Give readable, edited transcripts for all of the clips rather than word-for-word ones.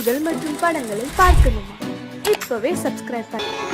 செய்திகள் மற்றும் படங்களை பார்க்கணுமா? இப்பவே சப்ஸ்கிரைப் பண்ணுங்க.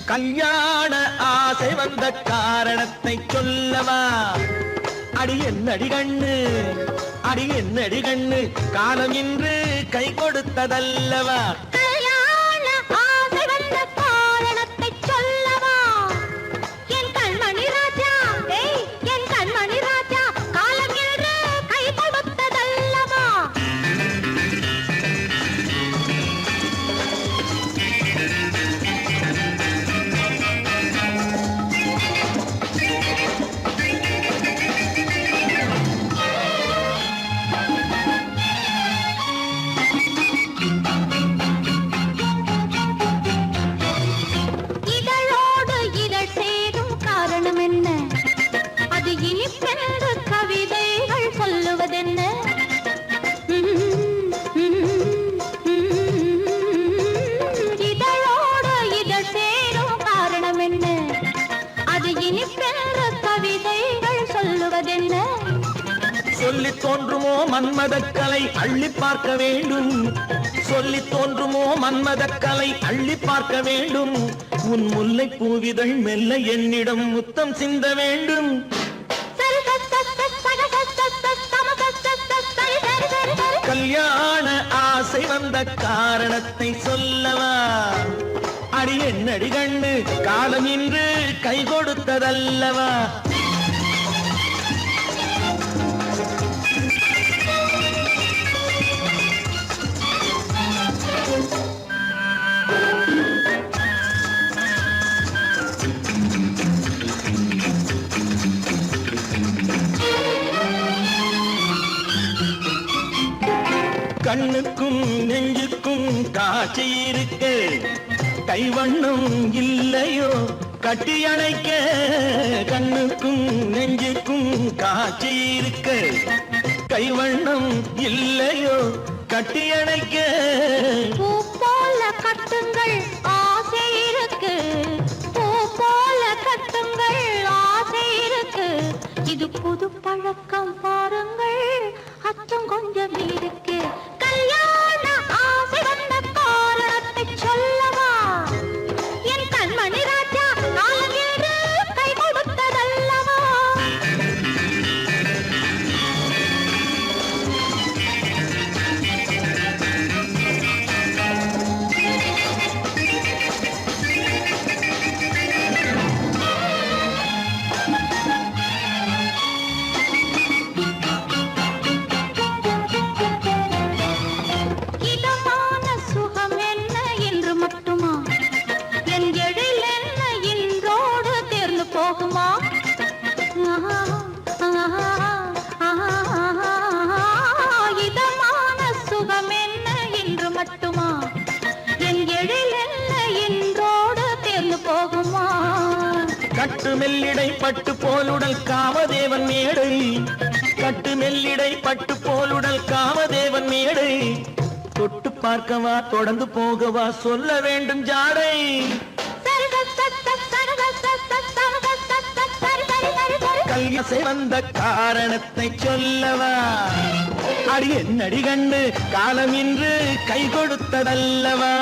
கல்யாண ஆசை வந்த காரணத்தை சொல்லவா? அடி என்னடி கண்ணு, அடி என்னடி கண்ணு, காலம் இன்று கை கொடுத்ததல்லவா? கல்யாண ஆசை வந்த காரணத்தை சொல்லவா? என் கண்மணி ராஜா, என் கண்மணி ராஜா, காலம் இன்று கை கொடுத்ததல்லவா? சொல்லி தோன்றுமோ மன்மதக்கலை அள்ளி பார்க்க வேண்டும், சொல்லி தோன்றுமோ மன்மதக்கலை அள்ளி பார்க்க வேண்டும். உன் முல்லை பூவிதழ் மெல்ல என்னிடம் முத்தம் சிந்த வேண்டும். கல்யாண ஆசை வந்த காரணத்தை சொல்லவா? அடி என்னடி கண்ணு, காலம் இன்று கை கொடுத்ததல்லவா? கண்ணுக்கும் நெஞ்சுக்கும் காட்சி இருக்க, கைவண்ணம் இல்லையோ கட்டி அணைக்க? கண்ணுக்கும் நெஞ்சுக்கும் காட்சி இருக்க, கைவண்ணம் இல்லையோ கட்டி அணைக்க? பூ போல கட்டுங்கள் ஆசை இருக்கு, பூ போல கட்டுங்கள் ஆசை இருக்கு. இது புது பழக்கம் பாருங்கள், அச்சம் கொஞ்சம் இருக்கு. கல்யாண ஆசை வந்த காரணத்தை சொல்லவா? என் கண்மணி ராஜா, காலம் இன்று கை கொடுத்ததல்லவா? கட்டு மெல்லிடை பட்டு போலுடல் காமதேவன் மேடை, கட்டு மெல்லிடை பட்டு போலுடல் காமதேவன் மேடை. தொட்டு பார்க்கவா தொடர்ந்து போகவா சொல்ல வேண்டும் ஜாடை. கல்யாண வந்த காரணத்தை சொல்லவா? அடி என்னடி கண்டு, காலம் இன்று கை கொடுத்ததல்லவா?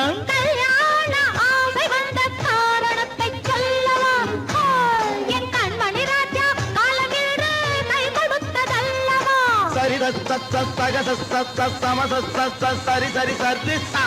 சரி சரி சரி சரி சா.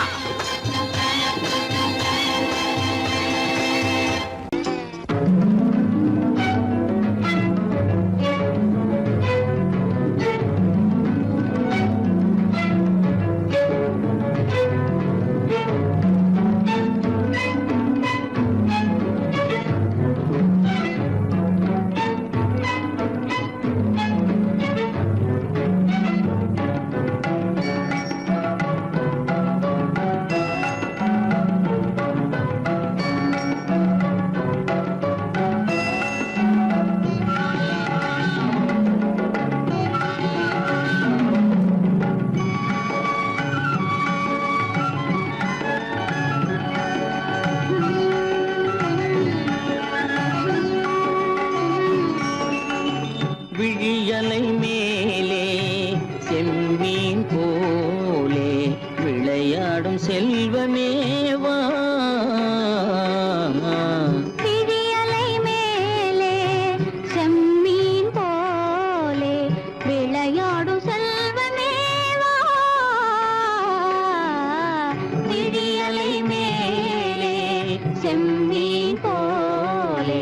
செம்மீன் போலே.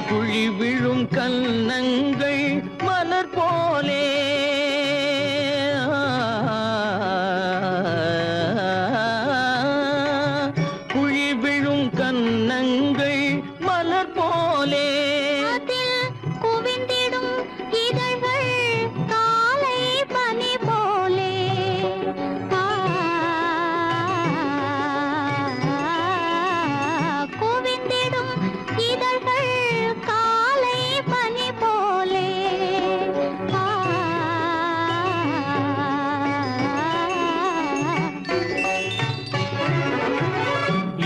குழி விழும் கன்னங்கள் மலர் போலே குழி விழும் கன்னங்கள் மலர் போலே அதில் குவிந்திடும் இதழ்கள் காலை பனி போலே. குவிந்திடும் இதழ்கள் காலை பனி போலே.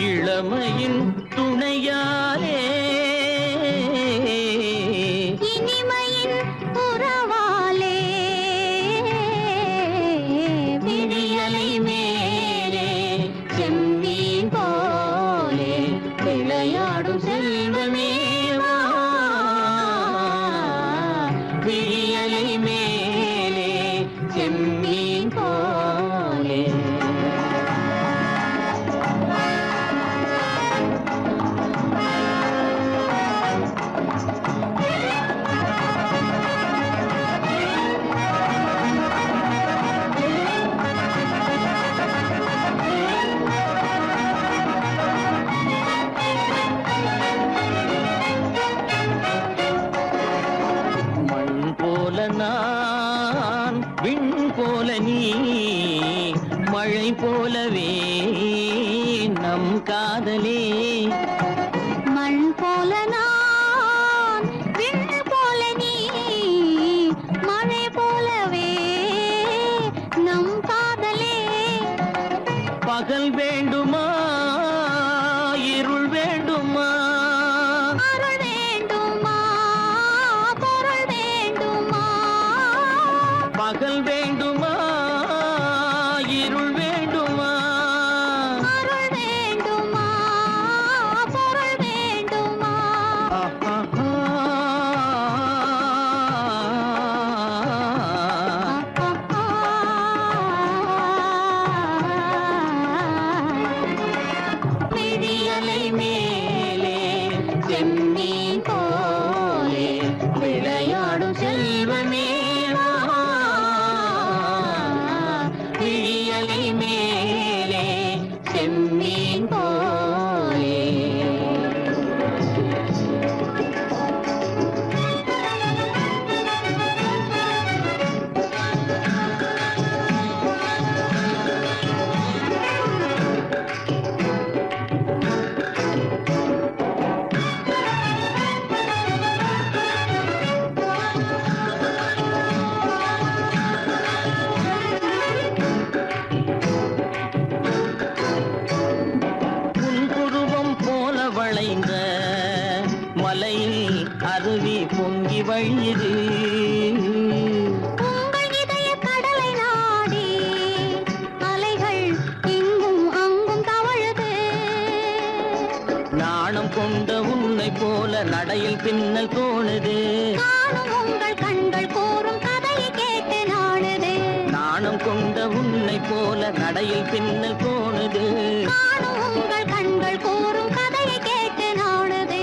இளமையின் துணையாலே இனிமையின் உறவாலே விடியலை மேலே செம்மீன் போலே விளையாடும் செல்வமேவா. விடியலை மேலே செம்மீன் போலே. மண் போல நான் விண் போல நீ மழை போலவே நம் காதலே. மண் போல நான் விண் போல நீ மழை போலவே நம் காதலே. பகல் வேண்டுமா இருள் வேண்டுமா அருள் வேண்டுமா பொருள் வேண்டுமா. பகல் வேண்டுமா இருள் வேண்டுமா அருள் வேண்டுமா பொருள் வேண்டுமா. விடியலை மேலே செம்மீன் போலே விளையாடும் செல்வமேவா. விடியலை மேலே செம்மீன் போலே. புன்புருவம் போல வளைந்த மலையில் அருவி பொங்கி வழியுது. உங்கள் இதய கடலை நாடி அலைகள் இங்கும் அங்கும் தவழுது. நாணம் கொண்ட உன்னை போல நடையில் பின்னல் தோணுது. காணும் உங்கள் கண்கள் கூறும் கதையை கேட்டு நாடுது. நாணம் கொண்ட உன்னை போல நடையில் பின்னல் தோணுது. காணும் உங்கள் கண்கள் கூறும் கதையை கேட்டு நாடுது.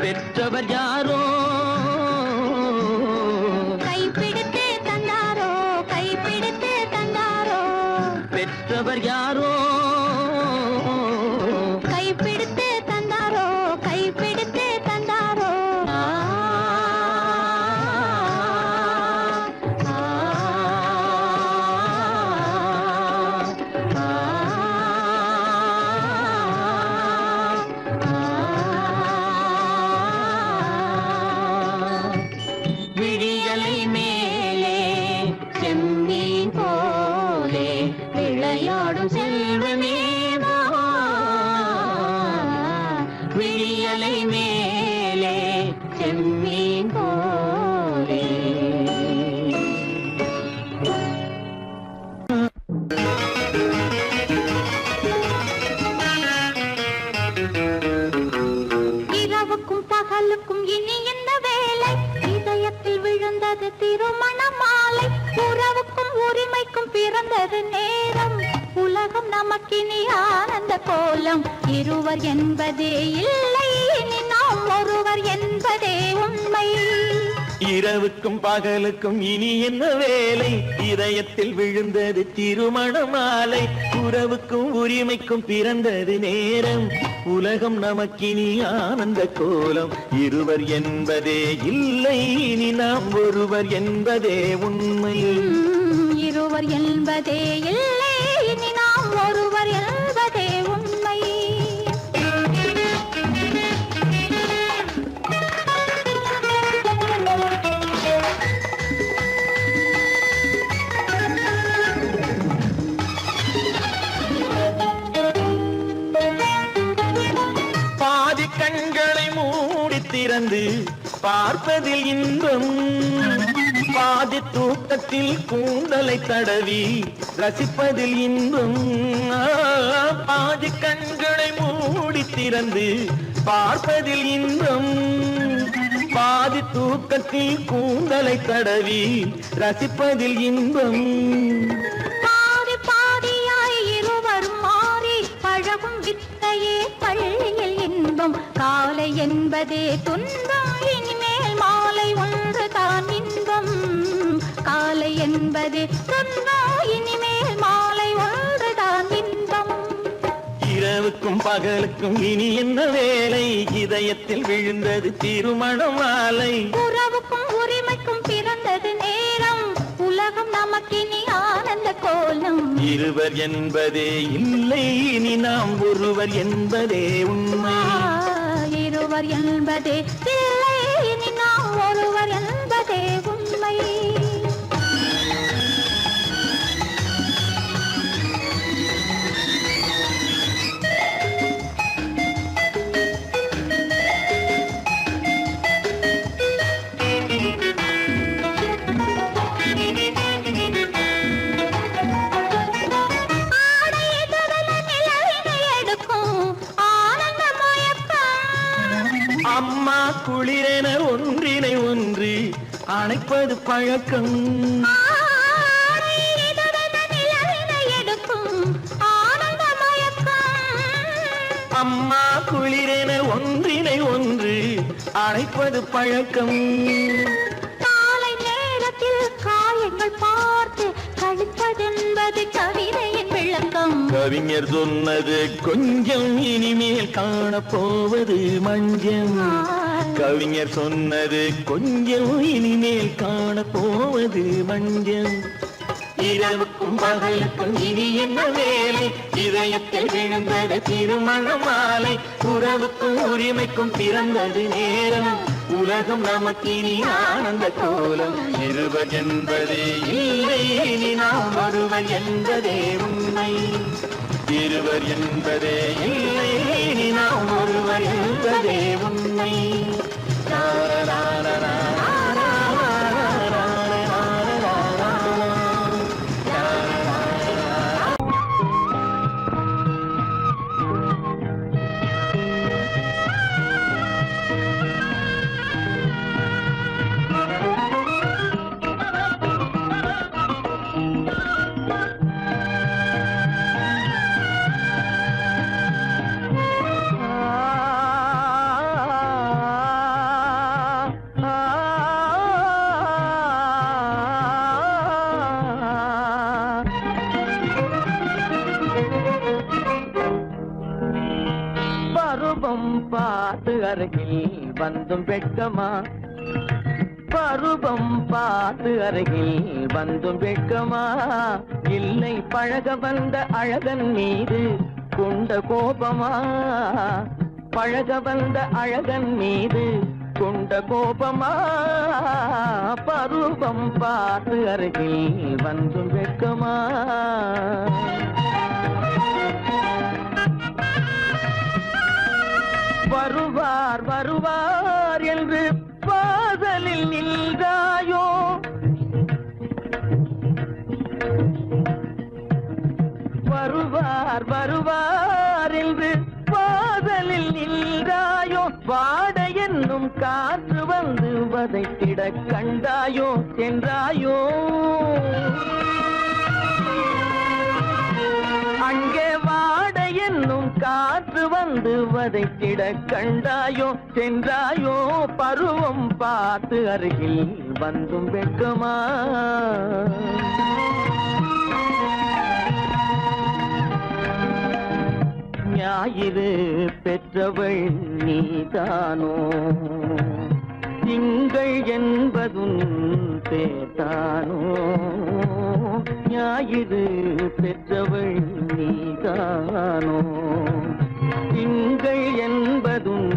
பெற்றவர் யாரோ கைப்பிடித்து தந்தாரோ கைப்பிடித்து தந்தாரோ. பெற்றவர் யாரோ கைப்பிடித்து தந்தாரோ கைப்பிடித்து தந்தாரோ. விடியலை மேலே செம்மீன் போலே விளையாடும் செல்வமேவா. விடியலை மேலே செம்மீன் போலே. இரவுக்கும் பகலுக்கும் இனி என்ன வேலை? இதயத்தில் விழுந்தது திருமண மாலை. உறவுக்கும் உரிமைக்கும் பிற பிறந்தது நேரம் உலகம் நமக்கினி ஆனந்த கோலம் இருவர் என்பதே இல்லை இனி நாம் ஒருவர் என்பதே உண்மை இரவுக்கும் பகலுக்கும் இனி என்ன வேலை இதயத்தில் விழுந்தது திருமண மாலை உறவுக்கும் உரிமைக்கும் பிறந்தது நேரம் உலகம் நமக்கினி ஆனந்த கோலம் இருவர் என்பதே இல்லை இனி நாம் ஒருவர் என்பதே உண்மை இருவர் என்பதே இல்லை இனி நாம் ஒருவர் என்பதே உண்மை பாதி கண்களை மூடி திறந்து பார்ப்பதில் இன்பம் பாதி தூக்கத்தில் கூந்தலை தடவி ரசிப்பதில் இன்பம் பாதி கண்களை மூடி திறந்து பார்ப்பதில் இன்பம் பாதி தூக்கத்தில் கூந்தலை தடவி ரசிப்பதில் இன்பம் பாதி பாதியாய் இருவர் மாறி பழகும் வித்தையே பள்ளியில் இன்பம் காலை என்பதே துன்பம் இனிமேல் மாலை ஒன்று தான் இன்பம் காலை என்பதே துன்பம் இனிமேல் மாலை ஒன்று தான் இன்பம் இரவுக்கும் பகலுக்கும் இனி என்ன வேலை இதயத்தில் விழுந்தது திருமண மாலை உறவுக்கும் உரிமைக்கும் பிறந்தது நேரம் உலகம் நமக்கினி ஆனந்த கோலம் இருவர் என்பதே இல்லை இனி நாம் ஒருவர் என்பதே உண்மை இருவர் என்பதே இல்லை இனி நாம் ஒருவர் என்பதே உண்மை அம்மா குளிரென ஒன்றினை ஒன்று அணைப்பது பழக்கம் அம்மா குளிரென ஒன்றினை ஒன்று அணைப்பது பழக்கம் காலை நேரத்தில் காயங்கள் பார்த்து கழிப்பதென்பது கவிதையின் விளக்கம் கவிஞர் சொன்னது கொஞ்சம் இனிமேல் காணப்போவது மஞ்சம் கவிஞர் சொன்னது கொஞ்சம் இனிமேல் காணப்போவது மஞ்சம் இரவுக்கும் பகலுக்கும் இனி என்ன வேலை இதயத்தில் விழுந்தது திருமண மாலை உறவுக்கும் உரிமைக்கும் பிறந்தது நேரம் உலகம் நமக்கினி ஆனந்த கோலம் இருவர் என்பதே இல்லை இனி நாம் ஒருவர் என்பதே உண்மை இருவர் என்பதே இல்லை இனி நாம் ஒருவர் என்பதே உண்மை பருவம் பார்த்து அருகில் வந்தும் வெட்கமா பருவம் பார்த்து அருகில் வந்தும் வெட்கமா இல்லை பழக வந்த அழகன் மீது கொண்ட கோபமா பழக வந்த அழகன் மீது கொண்ட கோபமா பருவம் பார்த்து அருகில் வந்தும் வெட்கமா வருவார் வருவார் என்று வாசலில் நின்றாயோ வருவார் வருவார் என்று வாசலில் நின்றாயோ வாட என்னும் காற்று வந்து வதைத்திட கண்டாயோ சென்றாயோ காற்று வந்து வதைத்திட கண்டாயோ சென்றாயோ பருவம் பார்த்து அருகில் வந்தும் வெட்கமா ஞாயிறு பெற்றவள் நீதானோ திங்கள் என்பதும் பேத்தானோ ஞாயிறு பெற்றவள் நீதானோ திங்கள் என்பதும்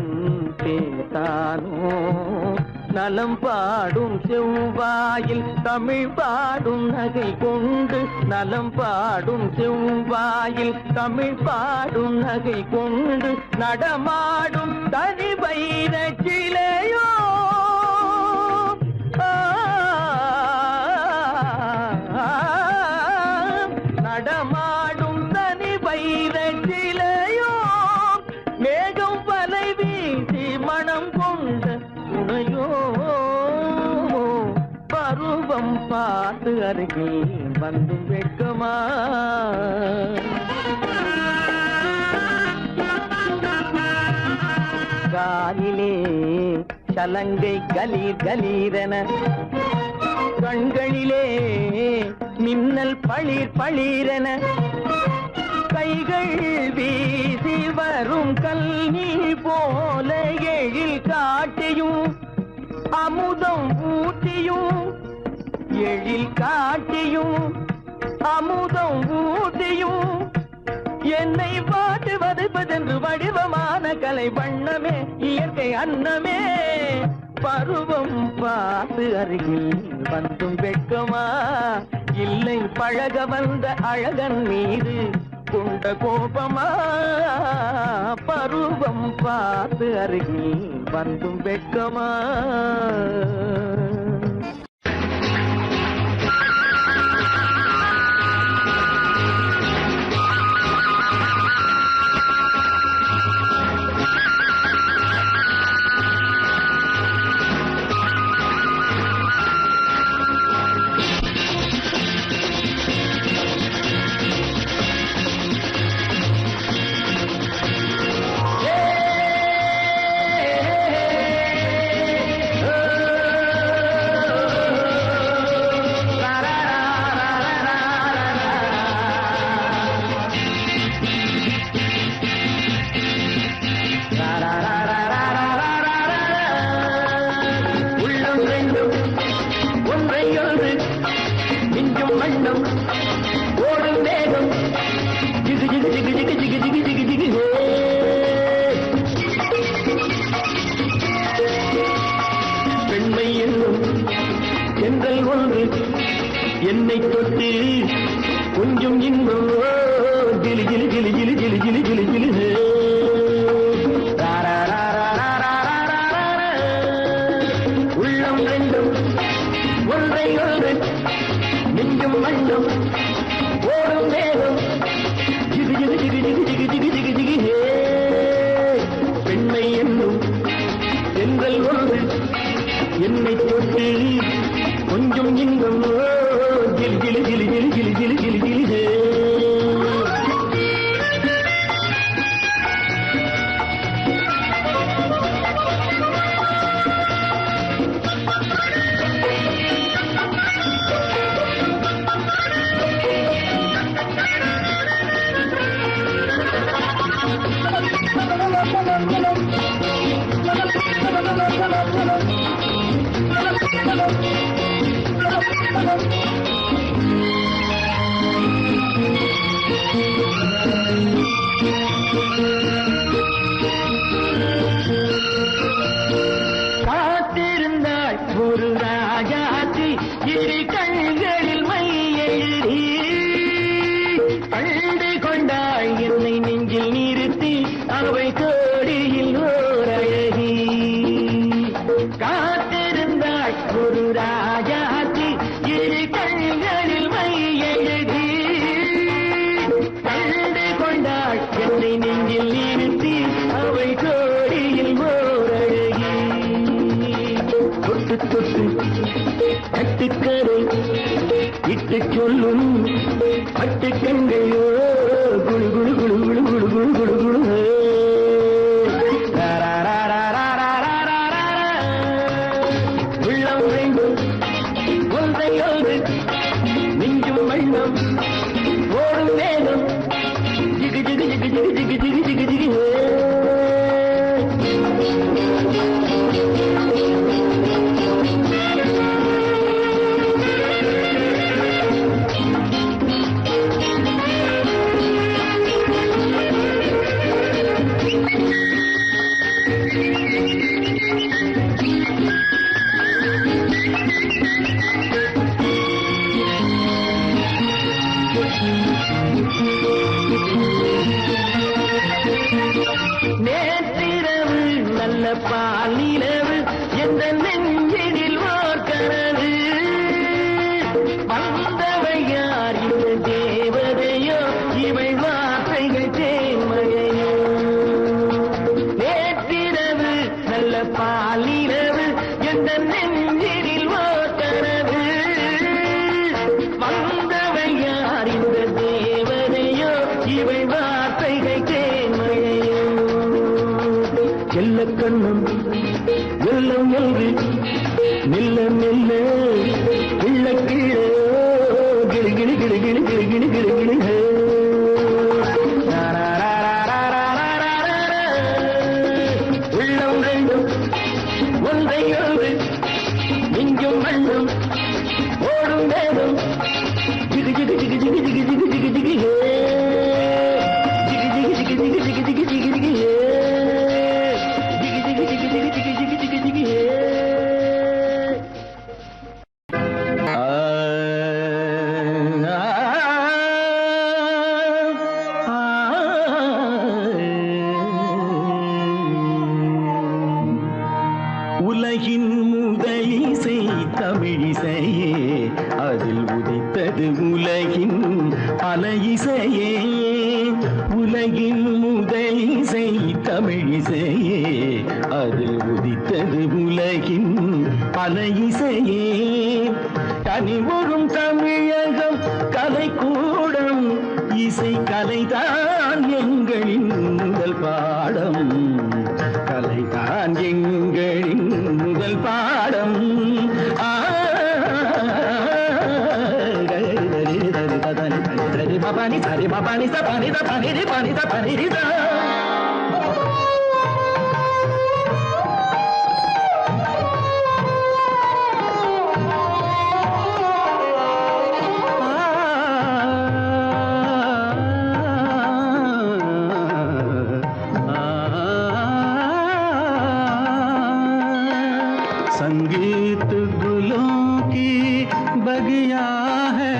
பேத்தானோ நலம் பாடும் செவ்வாயில் தமிழ் பாடும் நகை கொண்டு நலம் பாடும் செவ்வாயில் தமிழ் பாடும் நகை கொண்டு நடமாடும் தனி வைர சிலையோ நடமாடும் தனி வைர சிலையோ மேகம் வலை வீசி மனம் கொண்ட துணையோ பருவம் பார்த்து அருகில் வந்து வெட்கமா காலிலே சலங்கை கலீர் கலீரென கண்களிலே மின்னல் பளிர் பளிரென கைகள் வீசி வரும் கல்வி போல எழில் காட்டியும் அமுதம் ஊட்டியும் எழில் காட்டியும் அமுதம் ஊட்டியும் என்னை பாட்டு வதைப்பதென்று வடிவமான கலை வண்ணமே இயற்கை அன்னமே பருவம் பார்த்து அருகில் வந்தும் வெட்கமா இல்லை பழக வந்த அழகன் மீது கொண்ட கோபமா பருவம் பார்த்து அருகில் வந்தும் வெட்கமா என்னை தொட்டு கொஞ்சம் இன்பம் ஜிலி ஜிலி ஜிலி ஜிலி ஜிலி ஜிலி ஜிலி ஜிலி உள்ளம் ரெண்டும் ஒன்றை ஒன்று நெஞ்சும் மண்ணும் ஓடும் வேகம் ஜிகு ஜிகு ஜிகு ஜிகு ஜிகு ஜிகு ஜிகு ஜிகு பெண்மை என்னும் சென்றல் ஒன்று என்னை தொட்டு கொஞ்சம் இன்பம் ஜிலி ஜிலி ஜிலி ஜிலி ஜிலி ஜிலி ஜிலி ஜிலி காத்திருந்தாள் ஒரு ராஜாத்தி இரு கண்களில் மை எழுதி கண்டு கொண்டாள் என்னை நெஞ்சில் நிறுத்தி அவை கோடியில் ஓர் அழகி காத்திருந்தாள் ஒரு ராஜாத்தி இரு கண்களில் மை எழுதி கண்டு கொண்டாள் என்னை நெஞ்சில் நிறுத்தி அவை கோடியில் ஓர் அழகி தொட்டு தொட்டு கட்டுக்கரை இட்டு சொல்லும் பட்டு கண்கள் குழு குழு குழு குழு குழு குழு குழு குழு மௌனம் ஓடும் வேகம் ஜிகு ஜிகு ஜிகு ஜிகு ஜிகு ஜிகு ஜிகு ஜிகு நேற்றிரவு நல்ல பாலிரவு எந்த நெஞ்சினில் ஓர் கனவு வந்தவை யார் இந்த தேவதையோ இவை வார்த்தைகள் தேன்மையோ நேற்றிரவு நல்ல பாலிரவு எந்த நெஞ்சினில் ஓர் கனவு வந்தவை யார் இந்த தேவதையோ இவை வார்த்தைகள் தேன்மையோ செல்ல கண்ணும் வெள்ளம் என்று மெல்ல மெல்ல கிள்ள கிள்ள கிளி கிளி கிளி கிளி கிளி கிளி கிளி கிளி உள்ளம் ரெண்டும் ஒன்றை ஒன்று இங்கும் மண்ணும் ஓடும் வேகம் ஜிகு ஜிகு ஜிகு ஜிகு ஜிகு ஜிகு ஜிகு ஜிகு ஜிகு ஜிகு ஜிகு ஜிகு ஜிகு ஜிகு ஜிகு ஜிகு உலகின் முதலிசை தமிழிசையே அதில் உதித்தது உலகின் பல இசையே உலகின் முதலிசை தமிழிசையே அதில் உதித்தது உலகின் பல இசையே கனிவரும் தமிழகம் கலைக்கூடம் இசை கலைதான் எங்களின் முதல் பாடம் கலைதான் எங்களின் முதல் பாடம் பபானி சரி பபானி சபானி தபானி பானி தபானி संगीत गुलों की बगिया है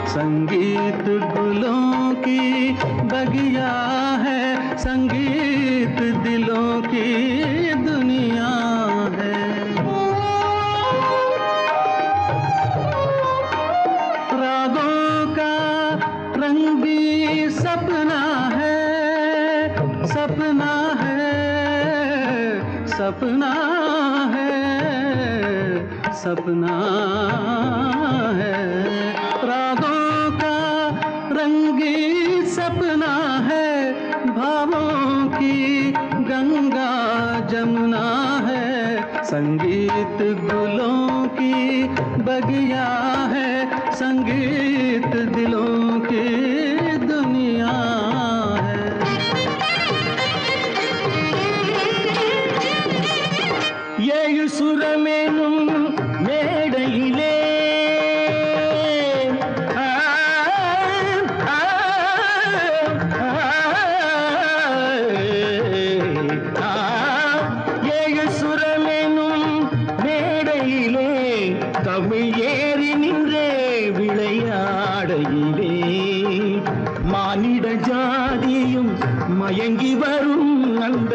संगीत गुलों की बगिया है संगीत दिलों की दुनिया है रागों का रंगी सपना है सपना है सपना है सपना है रागों का रंगी सपना है भावों की गंगा जमुना है संगीत गुलों की बगिया है संगीत दिलों की दुनिया है ஏழு சுரமேனும் மேடையிலே ஏழு சுரமேனும் மேடையிலே தமிழ் ஏறி நின்றே விளையாடையிலே மானிட ஜாதியும் மயங்கி வரும் அந்த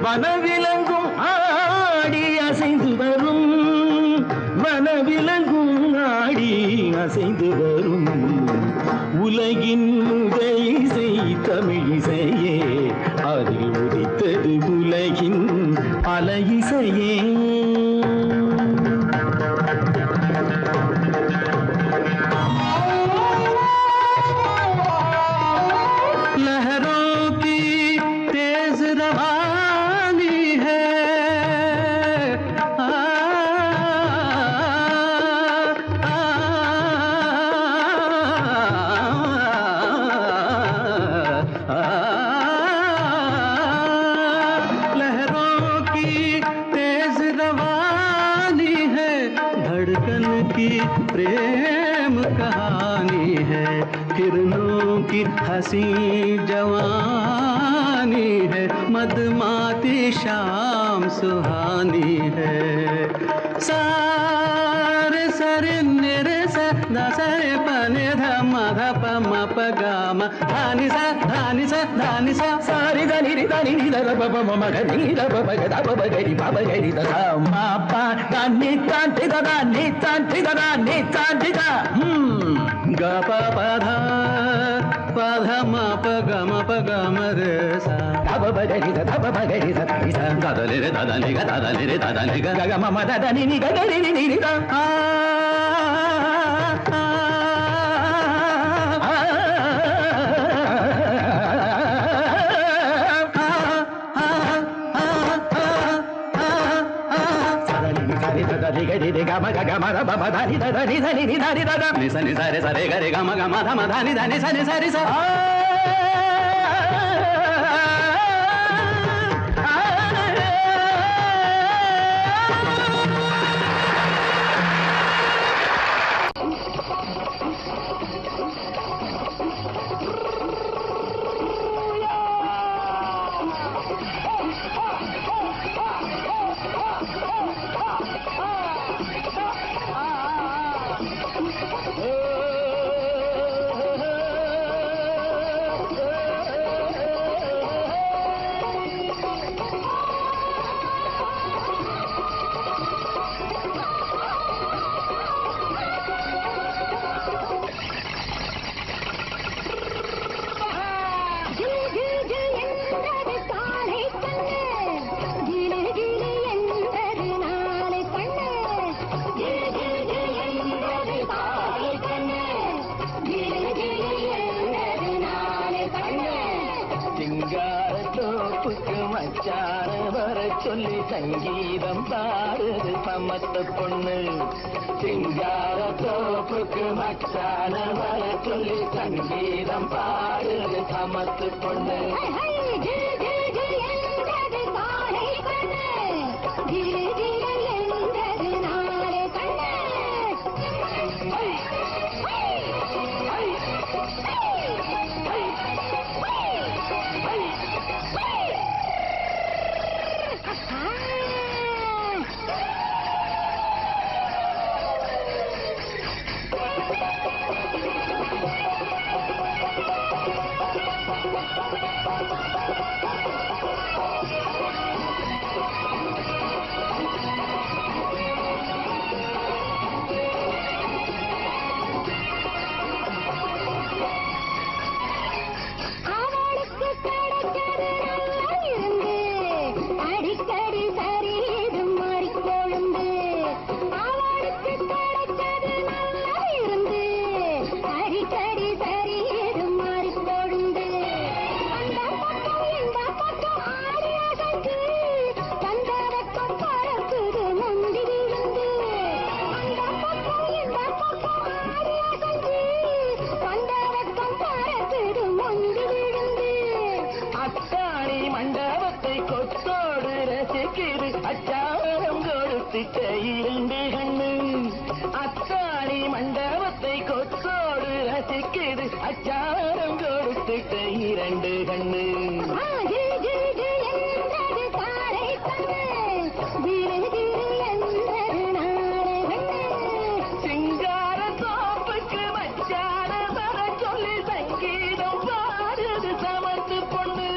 வனவிலங்கும் ஆடி அசைந்து வரும் வனவிலங்கும் ஆடி அசைந்து வரும் உலகின் முதல் இசை தமிழிசையே அதில் உதித்தது உலகின் பல இசையே लहरों की प्रेम कहानी है, किरणों की हंसी जवानी है, मदमाती शाम सुहानी है। सारे सरे निरे सा दा सरे पने ध म ध प म प ग म धानी सा धानी सा धानी सा सारी धनी रि धनी नि ध प प म ग नि ध प प ग ध प प ग रि प प ग रि ध सा म प द नि ता ति द दा नि ता ति द दा नि ता ति दा ग प प ध प ध म प ग म प ग म रे सा ध प प ग रि ध ध प प ग रि ध नि सा दा दा ले रे दा दा नि ग दा दा ले रे दा दा नि ग ग ग म म द द नि नि ग ग रि नि रि ध नि सा नि सा रे सा रे ग रे ग म ग म ध म ध नि ध नि सा नि सा रे सा சொல்லி சங்கீதம் பாடுது சமத்து பொண்ணு சிங்கார தோப்புக்கு மச்சான வர சொல்லி சங்கீதம் பாடுது சமத்து பொண்ணு அச்சாரம் கொடுத்துட்ட இரண்டு கண்ணு சிங்கார தோப்புக்கு மச்சான வர சொல்லி சங்கீதம் பாடுது சமத்து பொண்ணு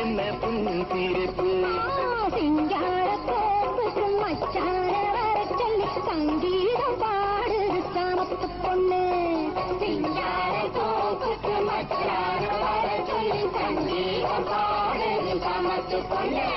என்ன புன்சிரிப்பு சிங்கார கோப்புக்கு மச்சான வர சொல்லி சங்கீதம் பாடுது சாமத்து பொண்ணு சிங்கார கோப்புக்கு மச்சான வர சொல்லி சங்கீதம் பாடுது சாமத்து பொண்ணு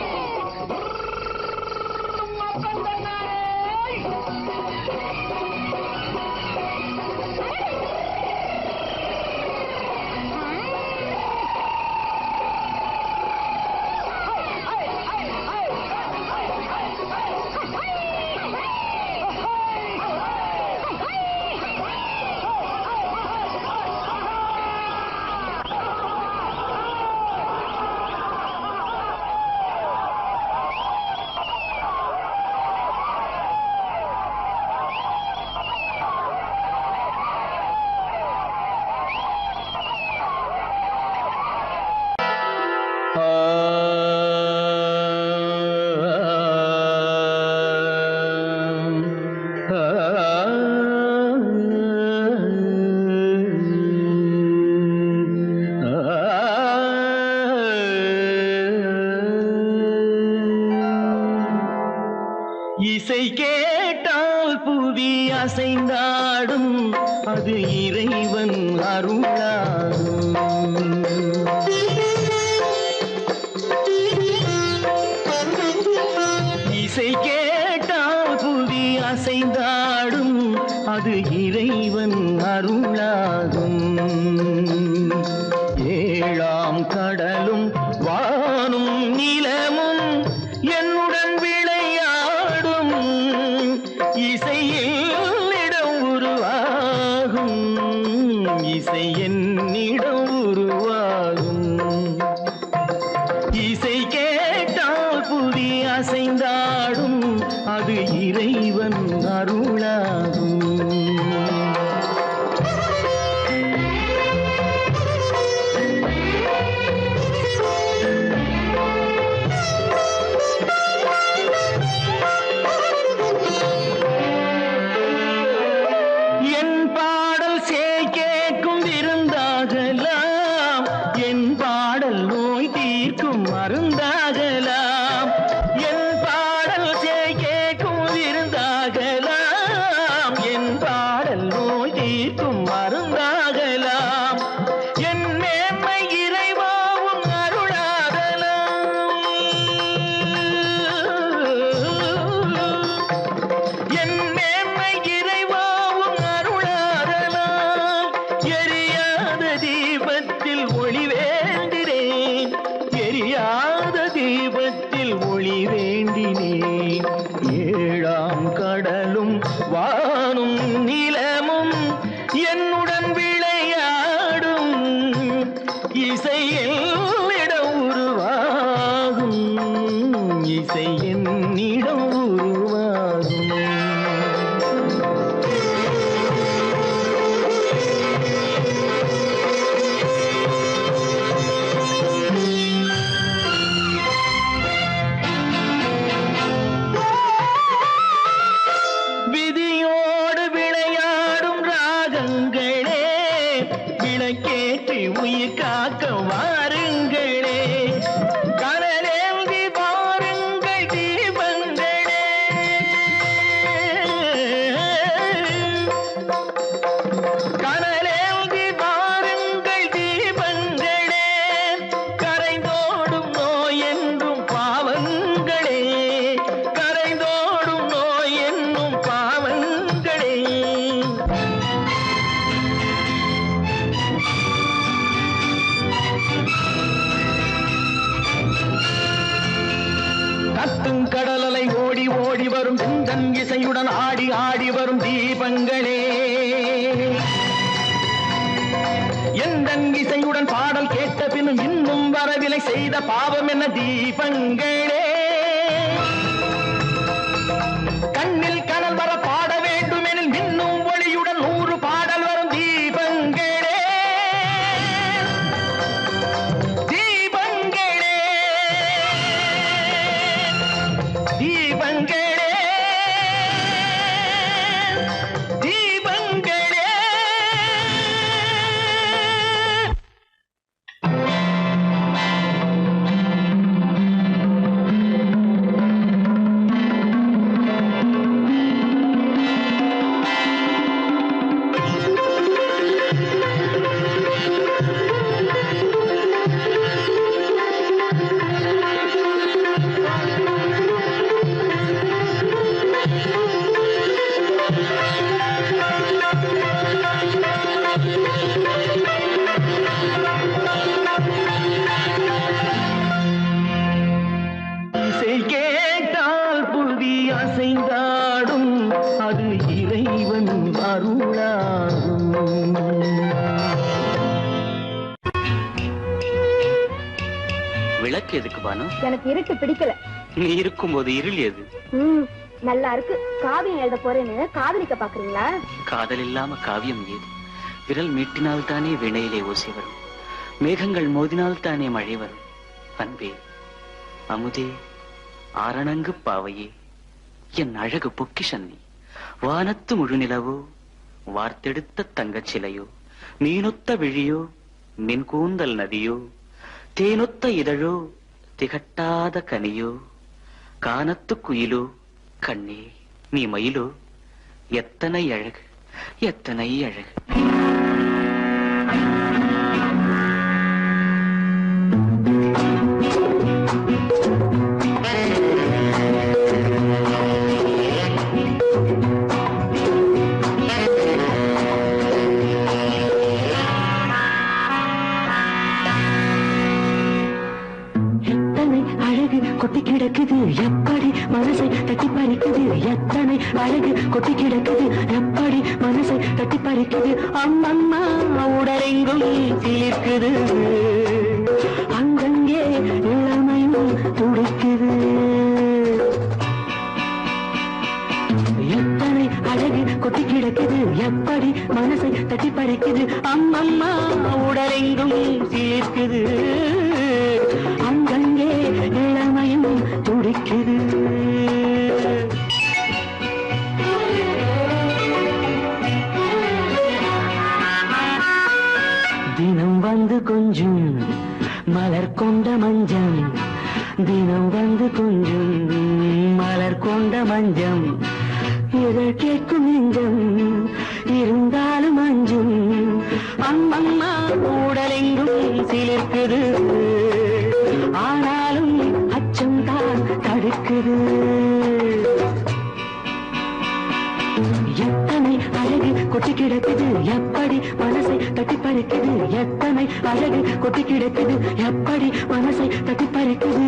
இசை கேட்டால் புவி அசைந்தாடும் அது இறைவன் அருளாகும் இசை கேட்டால் புவி அசைந்தாடும் அது இறைவன் அருளாகும் ஏழாம் கடலும் வானும் நிலமும் என்னுடன் விளையாடும் இசையில் இடம் உருவாகும் இசை என்னிடம் உருவாகும் இசை கேட்டால் புவி அசைந்தாடும் அது இறைவன் அருளாகும் மருந்தாகலாம் என் பாடல் கேட்கும் விருந்தாகலாம் என் பாடல் நோய் தீர்க்கும் மருந்தாகலாம் என் மேன்மை இறைவாவும் அருளாகலாம் என் மேன்மை இறைவாவும் அருளாகலாம் எரியாத தீபத்தில் ஒளி வேண்டினேன் எரியாத தீபத்தில் ஒளி வேண்டினேன் ஏழாம் கடலும் வானும் நிலமும் என்னுடன் விளையாடும் இசையில் இடம் உருவாகும் இசை என்னிடம் உருவாகும் விதியோடு விளையாடும் ராகங்களே விளக்கேற்றி உயிர் காக்க வாருங்களே கனலேந்தி வாருங்கள் தீபங்களே கனலேந்தி வாருங்கள் தீபங்களே கரைந்தோடும் நோய் என்றும் பாவங்களே கரைந்தோடும் நோய் என்னும் பாவங்களே கத்தும் கடலலை ஓடி ஓடி வரும் செந்தன் இசையுடன் ஆடி ஆடி வரும் தீபங்களே எந்தன் இசையுடன் பாடல் கேட்ட பின்னும் இன்னும் வரவில்லை செய்த பாவம் என்ன தீபங்களே கண்ணில் கனல் வர பாட வேண்டுமெனில் மின்னும் ஒளியுடன் 100 பாடல் வரும் தீபங்களே தீபங்களே தீபங்களே தீபங்களே விளக்கு எதுக்கு பானு? எனக்கு இருட்டு பிடிக்கல. நீ இருக்கும்போது இருள் எது? நல்லா இருக்கு. காவியம் எழுத போறேன்னு காதலிக்க பாக்குறீங்களா? காதல் இல்லாம காவியம் ஏது? விரல் மீட்டினால் தானே வினையிலே ஓசை வரும், மேகங்கள் மோதினால் தானே மழை வரும். அன்பே, அமுதே, ஆரணங்கு பாவையே, என் அழகு பொக்கிஷன்னி, வானத்து முழுநிலவோ, வார்த்தெடுத்த தங்கச் சிலையோ, மீனொத்த விழியோ, மின் கூந்தல் நதியோ, தேனொத்த இதழோ, திகட்டாத கனியோ, கானத்து குயிலோ, கண்ணே நீ மயிலோ, எத்தனை அழகு, எத்தனை அழகு. கொட்டி கிடக்குது எப்படி மனசை தட்டி பறிக்குது, எத்தனை அழகு கொட்டி கிடக்குது எப்படி மனசை தட்டி பறிக்குது. அம்மம்மா உடலெங்கும் தீர்க்குது, அங்கங்கே இளமையும் துடிக்குது. எத்தனை அழகு கொட்டி கிடக்குது எப்படி மனசை தட்டி பறிக்குது. அம்மம்மா உடலெங்கும் தீர்க்குது, அங்கங்கே இளமையும் துடிக்குது. தினம் வந்து கொஞ்சம் மலர் கொண்ட மஞ்சம், தினம் வந்து கொஞ்சம் மலர் கொண்ட மஞ்சம், இதழ் கேட்கும் நெஞ்சம் இருந்தாலும் அஞ்சும். அம்மம்மா உடலெங்கும் சிலிர்க்குது, ஆனாலும் அச்சம் தான் தடுக்குது. எத்தனை அழகு கொட்டி கிடக்குது எப்படி மனசை தட்டி பறிக்குது, எத்தனை அழகு கொட்டி கிடக்குது எப்படி மனசை தட்டி பறிக்குது.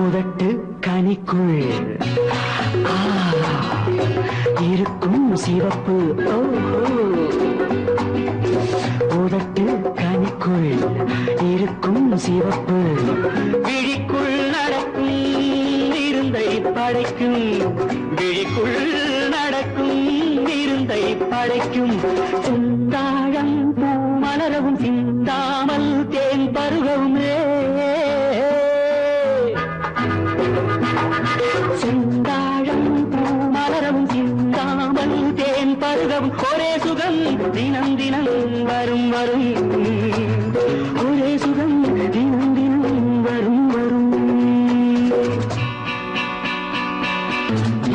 உதட்டு கனிக்குள் இருக்கும் சிவப்பு, உதட்டு கனிக்குள் இருக்கும் சிவப்பு, விழிக்குள் நடக்கும் இருந்தை படைக்கும், விழிக்குள் நடக்கும் இருந்தை படைக்கும். செந்தாழம் பூ மலரவும் சிந்தாமல் தேன் பருகவுமே, செந்தாழம் பூ மலரவும் சிந்தாமல் தேன் பருகவும். ஒரே சுகம் தினம் தினம் வரும் வரும், ஒரே சுகம் தினம் தினம் வரும் வரும்.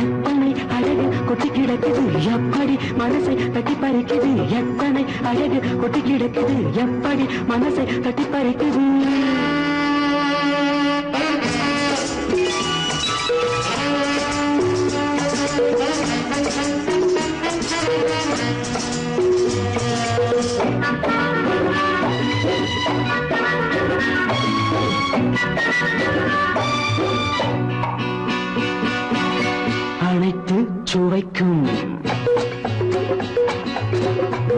எத்தனை அழகு கொட்டி கிடக்குது எப்படி மனசை தட்டி பறிக்குது, எத்தனை அழகு கொட்டி கிடக்குது எப்படி மனசை தட்டி பறிக்குது. அனைத்து சுவைக்கும்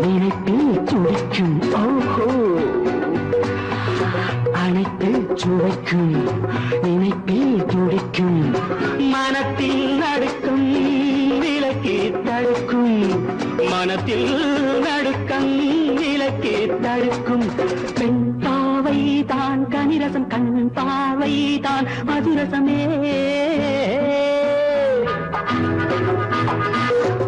நினைப்பில் துடிக்கும், ஓஹோ, அனைத்து சுவைக்கும் நினைப்பில் துடிக்கும். மனத்தில் நடுக்கம் விலக்கி தடுக்கும், மனத்தில் நடுக்கம் விலக்கி தடுக்கும். பெண் பாவை தான் கனிரசம், கண் பாவை தான் மதுரசமே,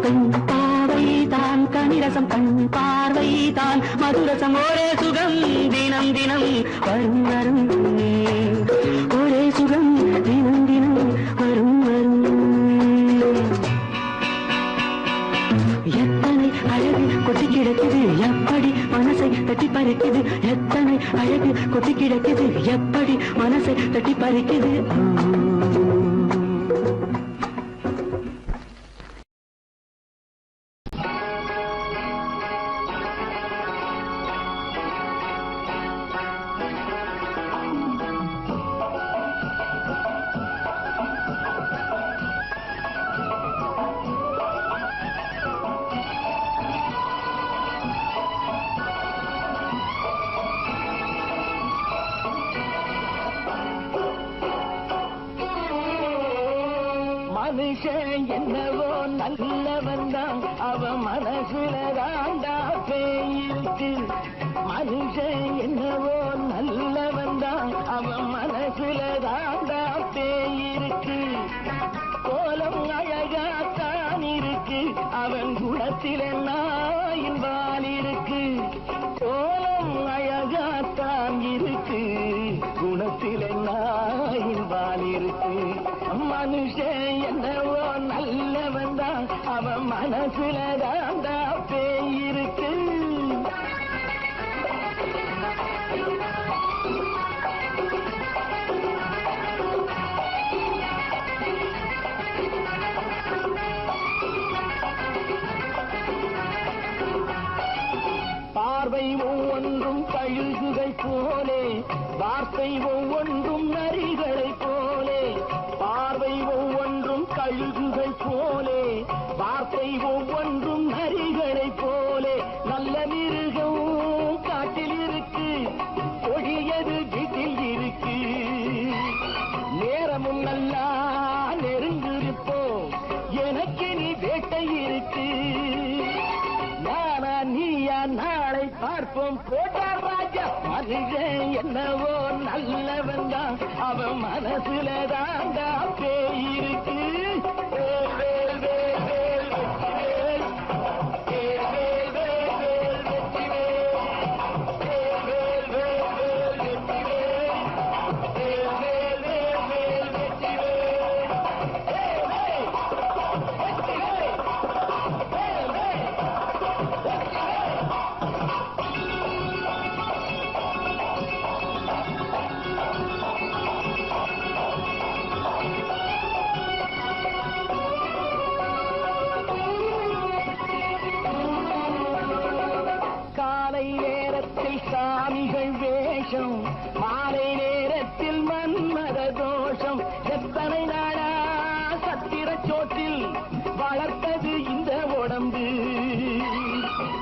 பெண் பாவை தான் கனிரசம், கண் பார்வை தான் மதுரசம். ஒரே சுகம் தினம் தினம் வரும் வரும், ஒரே சுகம் தினம் தினம் வரும் வரும். எத்தனை அழகு கொட்டி கிடக்குது எப்படி மனசை தட்டி பறிக்குது, எத்தனை அழகு கொட்டி கிடக்குது எப்படி மனசை தட்டி பறிக்குது. மனுஷன் என்னவோ நல்லவன் தான், அவன் மனசுல தாண்டா பேயிருக்கு. மனுஷன் என்னவோ நல்லவன் தான், அவன் மனசுல தாண்டா பேயிருக்கு. கோலம் அழகாத்தான் இருக்கு, அவன் குணத்தில நாயின் வால் இருக்கு. கோலம் அழகாத்தான் இருக்கு, குணத்தில நாயின் வால் இருக்கு. மனுஷன் என்னவோ நல்லவன் தான், அவன் மனசுல தாண்டா பேயிருக்கு. பார்வை ஒவ்வொன்றும் கழுகுகை போலே, வார்த்தை ஒவ்வொன்றும் நரிகளை போலே. பார்வை ஒவ்வொன்றும் கழுகுகை போலே, வார்த்தை ஒவ்வொன்றும் நரிகளை போலே. நல்ல மிருகம் காட்டில் இருக்கு, கொடியது வீட்டில் இருக்கு. நேரமும் நல்லா நெருங்கிருப்போம், எனக்கு நீ வேட்டை இருக்கு. நானா நீயா நாளை பார்ப்போம், போட்டார் ராஜா. மனுஷன் என்னவோ நல்லவன் தான், அவன் மனசுல தாண்டா பேயிருக்கு. சாமிகள் வேஷம், மாலை நேரத்தில் மன்மத தோஷம். எத்தனை நாளா சத்திர சோற்றில் வளர்த்தது இந்த உடம்பு.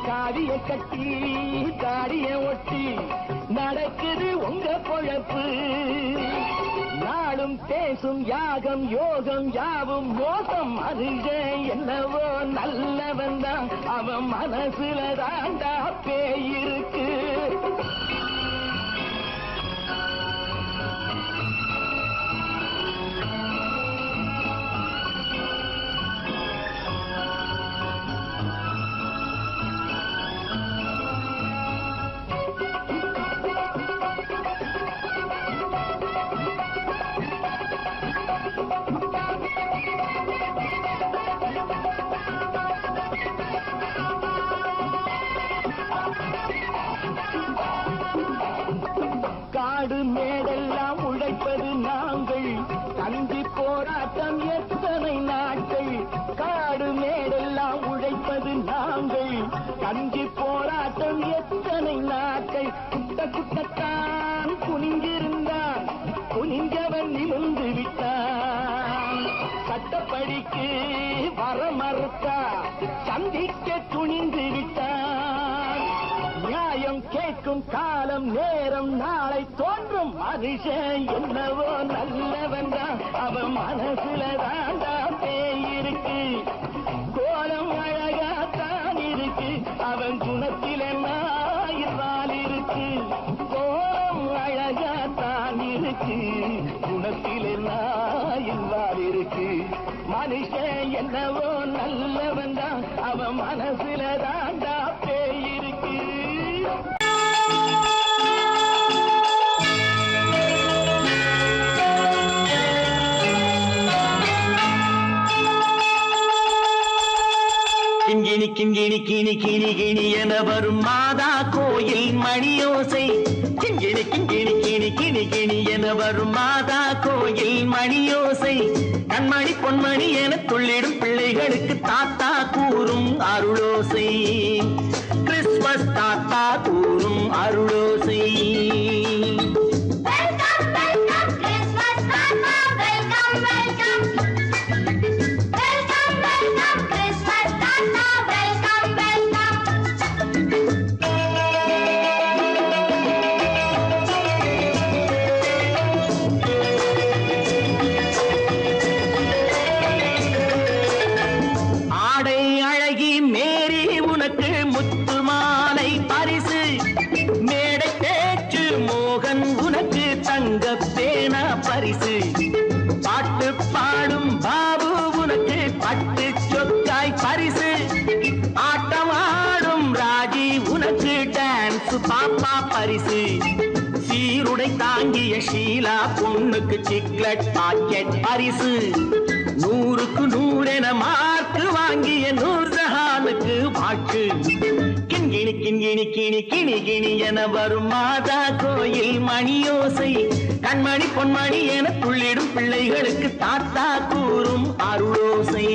காவிய கட்டி தாடிய ஒட்டி நடக்குது உங்க பொழப்பு. நாளும் பேசும் யாகம் யோகம் யாவும் மோசம். மனுஷன் என்னவோ நல்லவன் தான், அவன் மனசுல தாண்டா பேயிருக்கு. காடு மேடெல்லாம் உழைப்பது நாங்கள், கஞ்சி போராட்டம் எத்தனை நாட்கள். காடு மேடெல்லாம் உழைப்பது நாங்கள், கஞ்சி போராட்டம் எத்தனை நாட்கள். குட்ட குட்டத்தான் குனிஞ்சிருந்தான், குனிஞ்சவன் நிமிர்ந்து விட்டான். சட்டப்படிக்கு வர மறுத்தா, சந்திக்க துணிந்து விட்டான். நியாயம் கேட்கும் காலம் நேரம் நாளை தோன்றும். மனுஷன் என்னவோ நல்லவன் தான், அவன் மனசுல தாண்டா பேயிருக்கு. கோலம் அழகாத்தான் இருக்கு, அவன் குணத்தில நாயினால் இருக்கு. கோலம் அழகாத்தான் இருக்கு, குணத்தில நாயினால் இருக்கு. மனுஷன் என்னவோ நல்லவன் தான், அவன் மனசுல தாண்டா பேயிருக்கு. கிண்கிணி கிண்கிணி கிணி கிணி கிணி என வரும் மாதா கோயில் மணியோசை. கிண்கிணி கிண்கிணி கிணி கிணி கிணி என வரும் மாதா கோயில் மணியோசை. கண்மணி பொன்மணி என துள்ளிடும் பிள்ளைகளுக்கு தாத்தா கூறும் அருளோசை. கிறிஸ்துமஸ் தாத்தா கூறும் அருளோசை. பாப்பா பரிசு சீருடை தாங்கிய ஷீலா பொண்ணுக்கு சிக்லெட் பாக்கெட் பரிசு 100க்கு 100 என மார்க்கு வாங்கிய நூர்ஜஹானுக்கு வாக்கு கிண்கிணி கிண்கிணி கிணி கிணி கிணி என வரும் மாதா கோயில் மணியோசை கண்மணி பொன்மணி என துள்ளிடும் பிள்ளைகளுக்கு தாத்தா கூறும் அருளோசை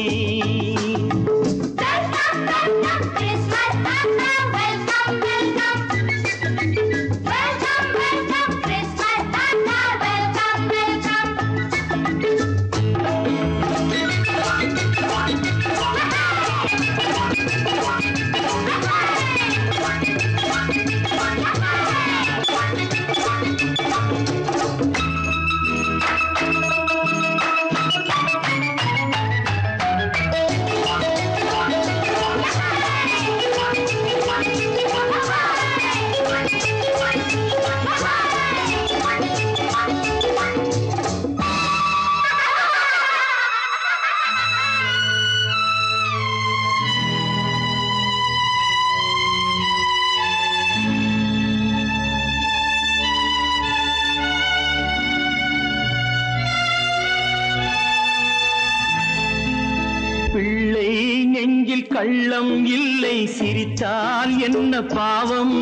கள்ளம் இல்லை சிரித்தால் என்ன பாவம்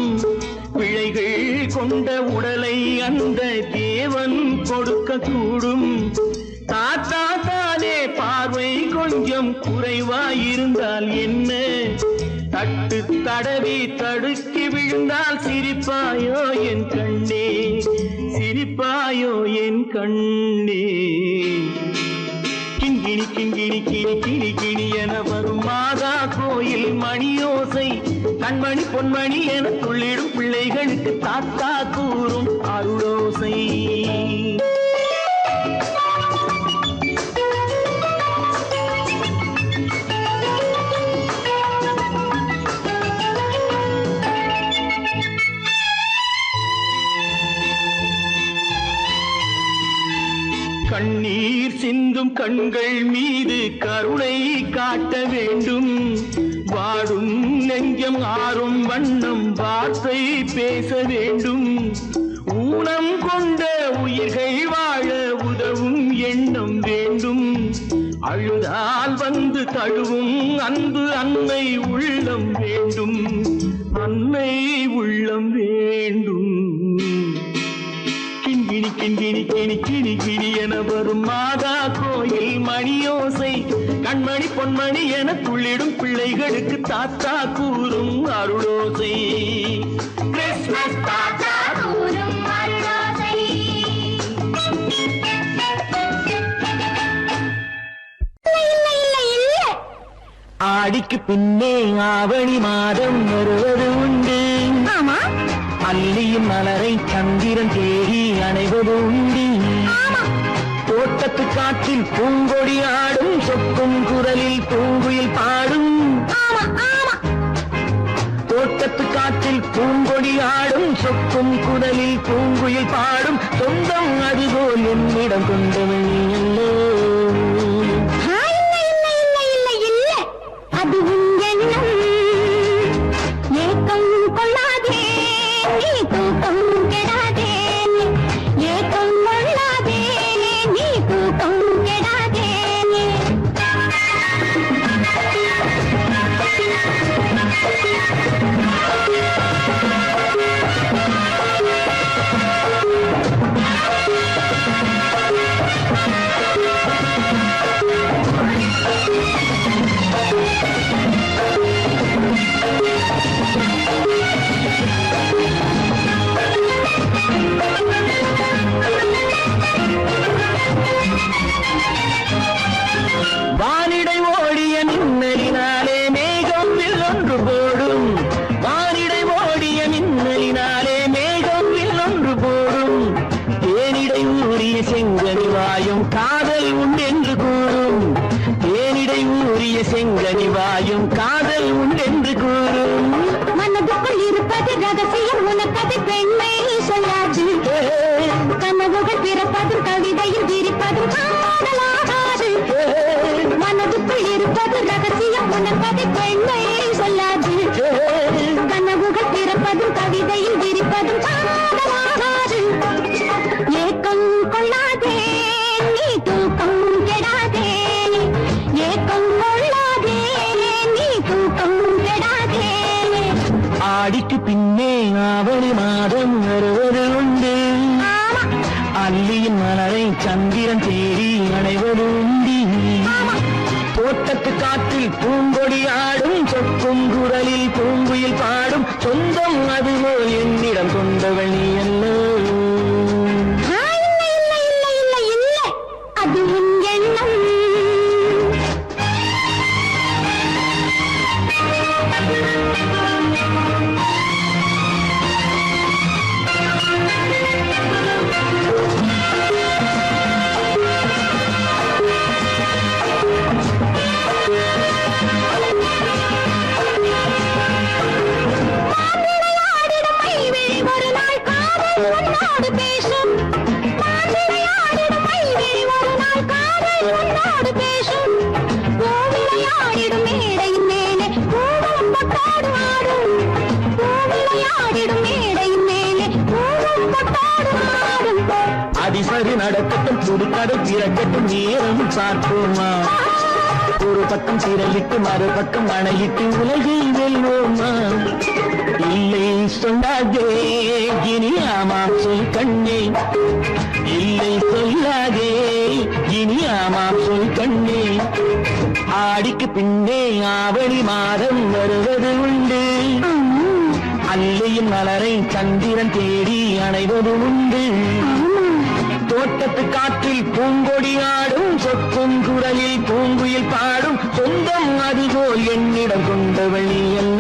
பிழைகள் கொண்ட உடலை அந்த தேவன் கொடுக்க கூடும் தாத்தா தானே பார்வை கொஞ்சம் குறைவாயிருந்தால் என்ன தட்டு தடவி தடுக்கி விழுந்தால் சிரிப்பாயோ என் கண்ணே சிரிப்பாயோ என் கண்ணே கிண்கிணி கிண்கிணி கிணி கிணி கிணி என வரும் மாதா கோயில் மணியோசை கண்மணி பொன்மணி என துள்ளிடும் பிள்ளைகளுக்கு தாத்தா கூறும் அருளோசை கண்ணீர் சிந்தும் கண்கள் மீது கருணை காட்ட வேண்டும் வாடும் நெஞ்சம் ஆறும் வண்ணம் வார்த்தை பேச வேண்டும் ஊனம் கொண்ட உயிர்கள் வாழ உதவும் எண்ணம் வேண்டும் அழுதால் வந்து தழுவும் அன்பு அன்னை உள்ளம் வேண்டும் அன்னை உள்ளம் வேண்டும் கிண்கிணி கிண்கிணி கிணி கிணி கிணி என வரும் மாதா கோயில் மணியோசை கண்மணி பொன்மணி என துள்ளிடும் பிள்ளைகளுக்கு தாத்தா கூறும் அருளோசை கிறிஸ்மஸ் தாத்தா கூறும் அருளோசை ஆடிக்கு பின்னே ஆவணி மாதம் வருவது உண்டு ஆமா அல்லியின் மலரை சந்திரன் தேடி அணைவது உண்டு தோட்டத்து காற்றில் பூங்கொடி ஆடும் சொக்கும் குரலில் பூங்குயில் பாடும் தோட்டத்து காற்றில் பூங்கொடி ஆடும் சொக்கும் குரலில் பூங்குயில் பாடும் சொந்தம் அதுபோல் என்னிடம் கொண்டவள் நீ அல்லோ செங்கனிவாயும் காதல் உண்டென்று கூறும் மனதுக்குள் இருப்பது ரகசியம் உனக்கது பெண்மை சொல்லாது கனவுகள் பிறப்பதும் கவிதையில் விரிப்பதும் காதலாகாது மனதுக்குள் இருப்பது ரகசியம் உனக்கது பெண்மை சொல்லாது கனவுகள் பிறப்பதும் கவிதையில் விரிப்பதும் ஆடிக்கு பின்னே ஆவணி மாதம் வருவது உண்டு அல்லியின் மலரை சந்திரன் தேடி அடைவது உண்டி தோட்டத்து காற்றில் பூங்கொடி ஆடும் சொக்கும் குரலில் பூங்குயில் பாடும் சொந்தம் அதுவோ என்னிடம் கொண்டவள் நீ அல்ல அது உன் எண்ணம் உன்னோடு பேசும் விளையாடிடும் மைவிழி ஒரு நாள் காதல் உன்னோடு பேசும் விளையாடிடும் மேடையின் மேலே பூவும் பொட்டாடு ஆடும் விளையாடிடும் மேடையின் மேலே பூவும் பொட்டாடு ஆடும் அதிசரி நடக்கட்டும் புதுக்கடை பிறக்கட்டும் நேரம் பார்ப்போமா ஒரு பக்கம் திரளிட்டு மறுபக்கம் அணையிட்டு உலகை வெல்வோமா இல்லை சொல்லாதே இனி ஆமா சொல் கண்ணே இல்லை சொல்லாதே இனி ஆமா சொல் கண்ணே ஆடிக்கு பின்னே ஆவணி மாதம் வருவது உண்டு அல்லையின் மலரை சந்திரன் தேடி அணைவது உண்டு தோட்டத்து காற்றில் பூங்கொடி ஆடும் சொக்கும் குரலில் பூங்குயில் பாடும் சொந்தம் அதுபோல் என்னிடம் கொண்டவள் நீ அல்ல